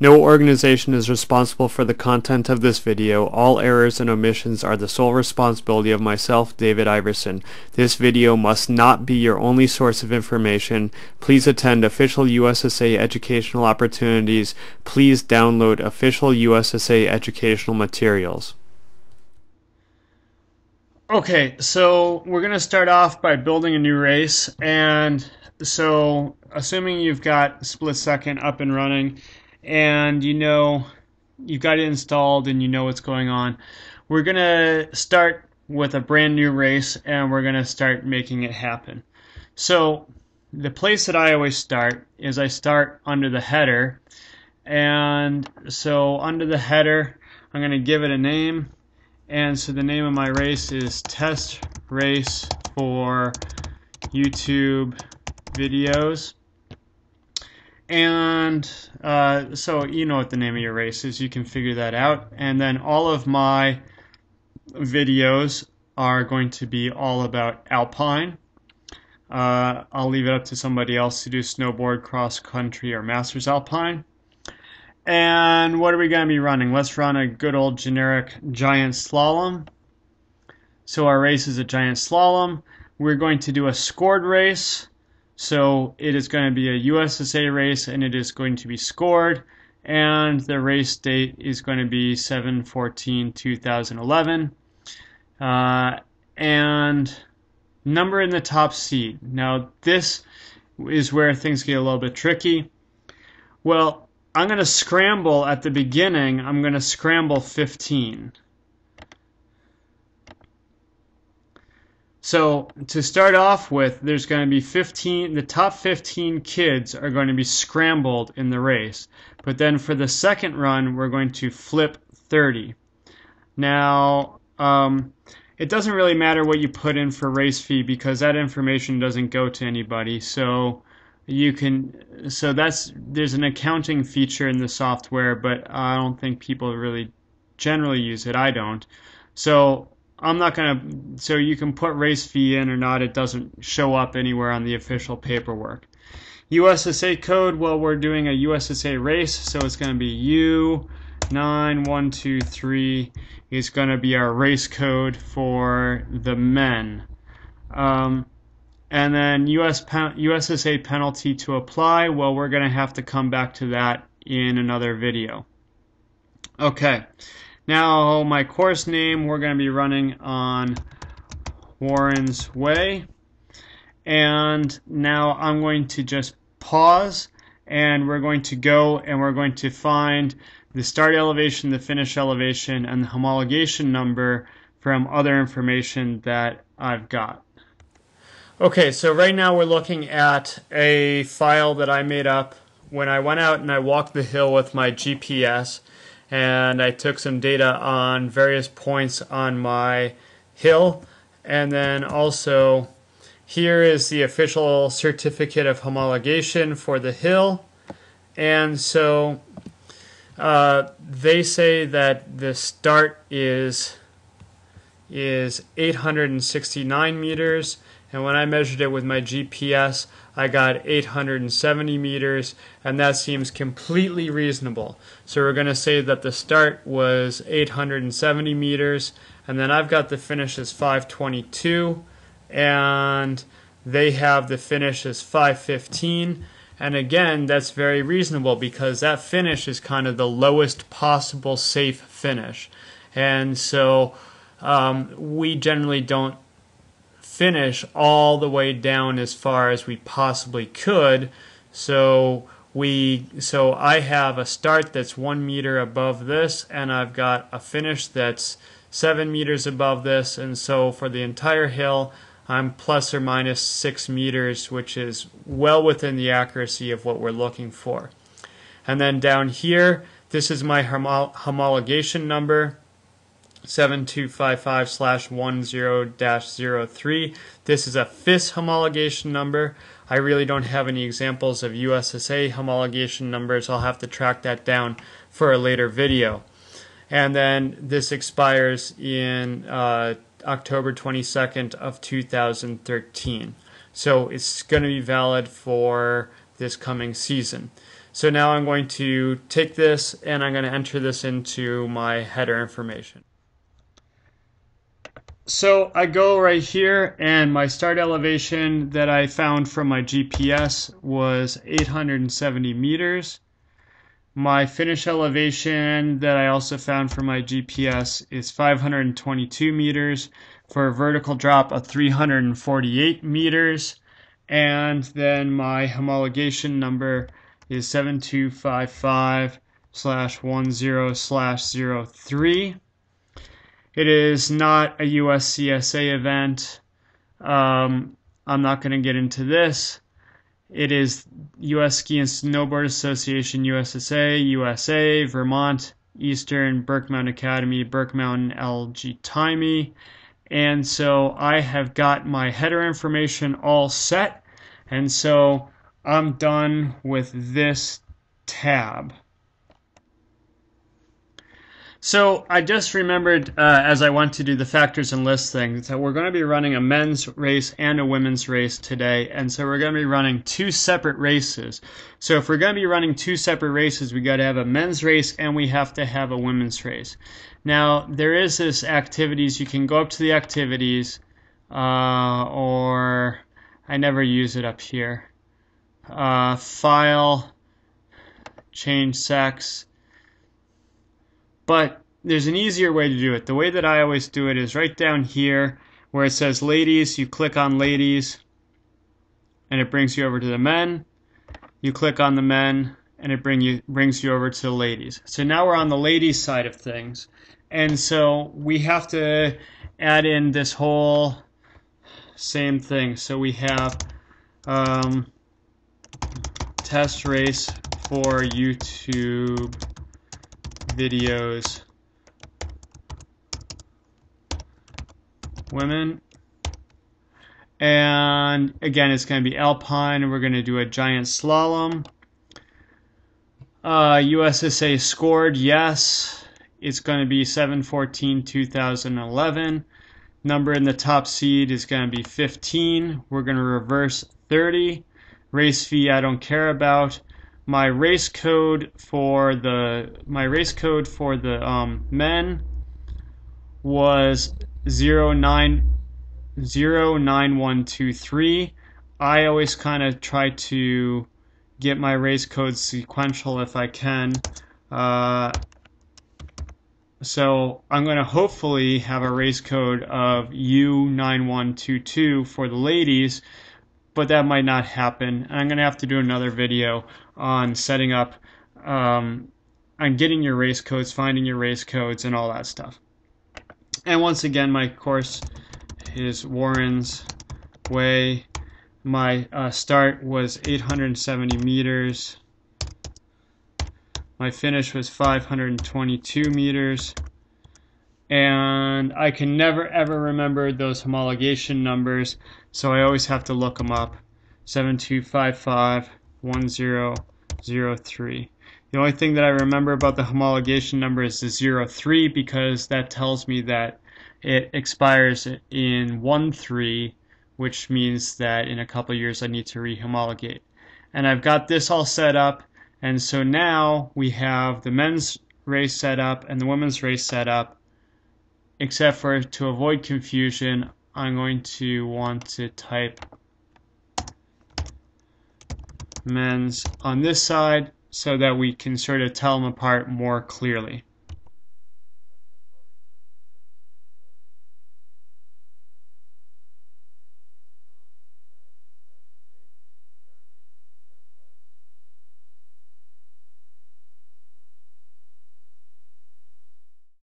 No organization is responsible for the content of this video. All errors and omissions are the sole responsibility of myself, David Iverson. This video must not be your only source of information. Please attend official USSA educational opportunities. Please download official USSA educational materials. Okay, so we're going to start off by building a new race, and so assuming you've got split second up and running and you know you've got it installed and you know what's going on, we're going to start with a brand new race and we're going to start making it happen. So the place that I always start is I start under the header, and so under the header I'm going to give it a name. And so the name of my race is Test Race for YouTube Videos. And so you know what the name of your race is. You can figure that out. And then all of my videos are going to be all about Alpine. I'll leave it up to somebody else to do snowboard, cross country, or Masters Alpine. And what are we going to be running? Let's run a good old generic giant slalom. So our race is a giant slalom. We're going to do a scored race. So it is going to be a USSA race and it is going to be scored. And the race date is going to be 7/14/2011. And number in the top seed. Now this is where things get a little bit tricky. Well, I'm going to scramble at the beginning. I'm going to scramble 15. So to start off with, there's going to be 15. The top 15 kids are going to be scrambled in the race. But then for the second run, we're going to flip 30. Now, it doesn't really matter what you put in for race fee because that information doesn't go to anybody. So there's an accounting feature in the software, but I don't think people really generally use it. I don't. So so you can put race fee in or not, it doesn't show up anywhere on the official paperwork. USSA code, well, we're doing a USSA race, so it's going to be U9123 is going to be our race code for the men. And then USSA penalty to apply, well, we're going to have to come back to that in another video. Okay, now my course name, we're going to be running on Warren's Way. And now I'm going to just pause, and we're going to go and we're going to find the start elevation, the finish elevation, and the homologation number from other information that I've got. Okay, so right now we're looking at a file that I made up when I went out and I walked the hill with my GPS, and I took some data on various points on my hill, and then also here is the official certificate of homologation for the hill. And so they say that the start is 869 meters. And when I measured it with my GPS, I got 870 meters, and that seems completely reasonable. So we're going to say that the start was 870 meters, and then I've got the finish as 522, and they have the finish as 515. And again, that's very reasonable because that finish is kind of the lowest possible safe finish. And so we generally don't finish all the way down as far as we possibly could. So I have a start that's 1 meter above this, and I've got a finish that's 7 meters above this, and so for the entire hill I'm plus or minus 6 meters, which is well within the accuracy of what we're looking for. And then down here, this is my homologation number, 7255/10-03. This is a FIS homologation number. I really don't have any examples of USSA homologation numbers. I'll have to track that down for a later video. And then this expires in October 22nd of 2013. So it's going to be valid for this coming season. So now I'm going to take this and I'm going to enter this into my header information. So I go right here, and my start elevation that I found from my GPS was 870 meters. My finish elevation that I also found from my GPS is 522 meters for a vertical drop of 348 meters. And then my homologation number is 7255/10/03. It is not a USCSA event. I'm not going to get into this. It is U.S. Ski and Snowboard Association, USSA, USA, Vermont, Eastern, Burke Mountain Academy, Burke Mountain LG Timey. And so I have got my header information all set. And so I'm done with this tab. So I just remembered as I went to do the factors and lists thing that we're going to be running a men's race and a women's race today, and so we're going to be running two separate races. So if we're going to be running two separate races, we got to have a men's race and we have to have a women's race. Now there is this activities. You can go up to the activities, or I never use it up here. File, change sex. But there's an easier way to do it. The way that I always do it is right down here where it says ladies. You click on ladies and it brings you over to the men. You click on the men and it brings you over to the ladies. So now we're on the ladies side of things. And so we have to add in this whole same thing. So we have test race for YouTube videos, women, and again it's going to be alpine, and we're going to do a giant slalom. USSA scored, yes, it's going to be 7/14/2011. Number in the top seed is going to be 15. We're going to reverse 30. Race fee I don't care about. My race code for the men was 09123. I always kind of try to get my race codes sequential if I can. So I'm going to hopefully have a race code of U9122 for the ladies, but that might not happen. I'm going to have to do another video on setting up, on getting your race codes, finding your race codes, and all that stuff. And once again, my course is Warren's Way. My start was 870 meters. My finish was 522 meters. And I can never ever remember those homologation numbers, so I always have to look them up. 7255/10/03. The only thing that I remember about the homologation number is the 03, because that tells me that it expires in 13, which means that in a couple of years I need to re-homologate. And I've got this all set up, and so now we have the men's race set up and the women's race set up. Except for, to avoid confusion, I'm going to want to type men's on this side so that we can sort of tell them apart more clearly.